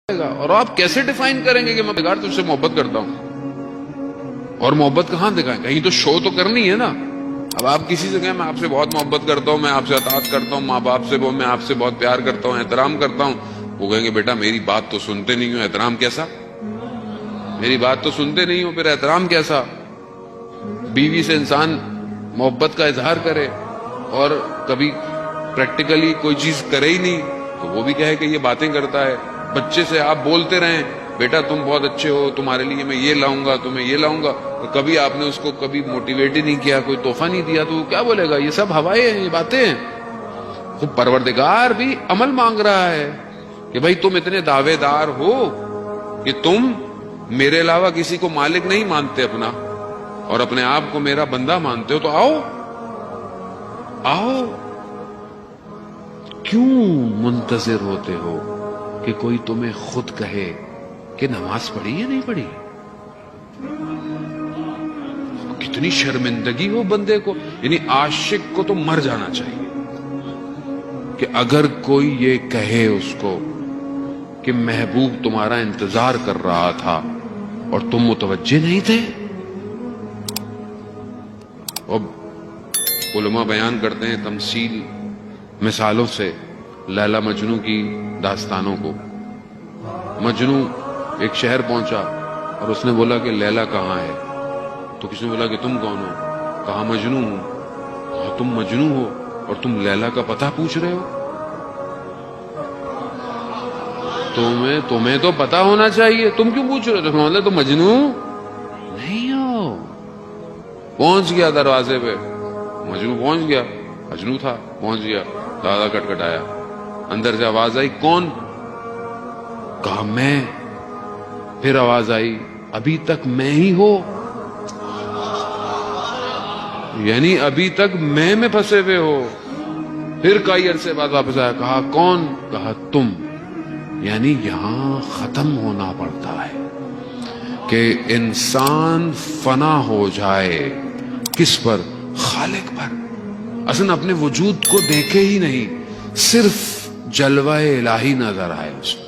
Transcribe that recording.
اور آپ کیسے ڈیفائن کریں گے کہ میں بغیر تجھ سے محبت کرتا ہوں؟ اور محبت کہاں دکھائیں؟ کہیں تو شو تو کرنی ہے نا۔ اب آپ کسی سے کہیں میں آپ سے بہت محبت کرتا ہوں، میں آپ سے اطاعت کرتا ہوں، ماں باپ سے میں آپ سے بہت پیار کرتا ہوں، احترام کرتا ہوں، وہ کہیں گے بیٹا میری بات تو سنتے نہیں ہو، احترام کیسا؟ میری بات تو سنتے نہیں ہو، پھر احترام کیسا؟ بیوی سے انسان محبت کا اظہار کرے اور کبھی پریکٹیکلی کوئی چیز کرے ہی نہیں تو وہ بھی کہے کہ یہ باتیں کرتا ہے۔ بچے سے آپ بولتے رہیں بیٹا تم بہت اچھے ہو، تمہارے لیے میں یہ لاؤں گا، تمہیں یہ لاؤں گا، تو کبھی آپ نے اس کو کبھی موٹیویٹ ہی نہیں کیا، کوئی تحفہ نہیں دیا، تو وہ کیا بولے گا؟ یہ سب ہوائیں ہیں، یہ باتیں ہیں۔ خود پروردگار بھی عمل مانگ رہا ہے کہ بھائی تم اتنے دعوے دار ہو کہ تم میرے علاوہ کسی کو مالک نہیں مانتے اپنا اور اپنے آپ کو میرا بندہ مانتے ہو، تو آؤ آؤ، کیوں منتظر ہوتے ہو کہ کوئی تمہیں خود کہے کہ نماز پڑھی یا نہیں پڑھی؟ کتنی شرمندگی ہو بندے کو، یعنی عاشق کو تو مر جانا چاہیے کہ اگر کوئی یہ کہے اس کو کہ محبوب تمہارا انتظار کر رہا تھا اور تم متوجہ نہیں تھے۔ اب علماء بیان کرتے ہیں تمثیل مثالوں سے لیلا مجنو کی داستانوں کو۔ مجنو ایک شہر پہنچا اور اس نے بولا کہ لیلا کہاں ہے؟ تو کسی نے بولا کہ تم کون ہو؟ کہا مجنو ہوں۔ کہا تم مجنو ہو اور تم لیلا کا پتہ پوچھ رہے ہو؟ تمہیں تو پتہ ہونا چاہیے، تم کیوں پوچھ رہے ہو؟ مطلب تم مجنو نہیں ہو۔ پہنچ گیا دروازے پہ، مجنو پہنچ گیا، مجنو تھا، پہنچ گیا، دادا کٹکھٹایا، اندر سے آواز آئی کون؟ کہا میں۔ پھر آواز آئی ابھی تک میں ہی ہو، یعنی ابھی تک میں پھنسے ہوئے ہو۔ پھر کئی عرصے بعد واپس آیا، کہا کون؟ کہا تم۔ یعنی یہاں ختم ہونا پڑتا ہے کہ انسان فنا ہو جائے کس پر؟ خالق پر۔ اصلا اپنے وجود کو دیکھے ہی نہیں، صرف جلوہ الہی نظر آئے اس کو۔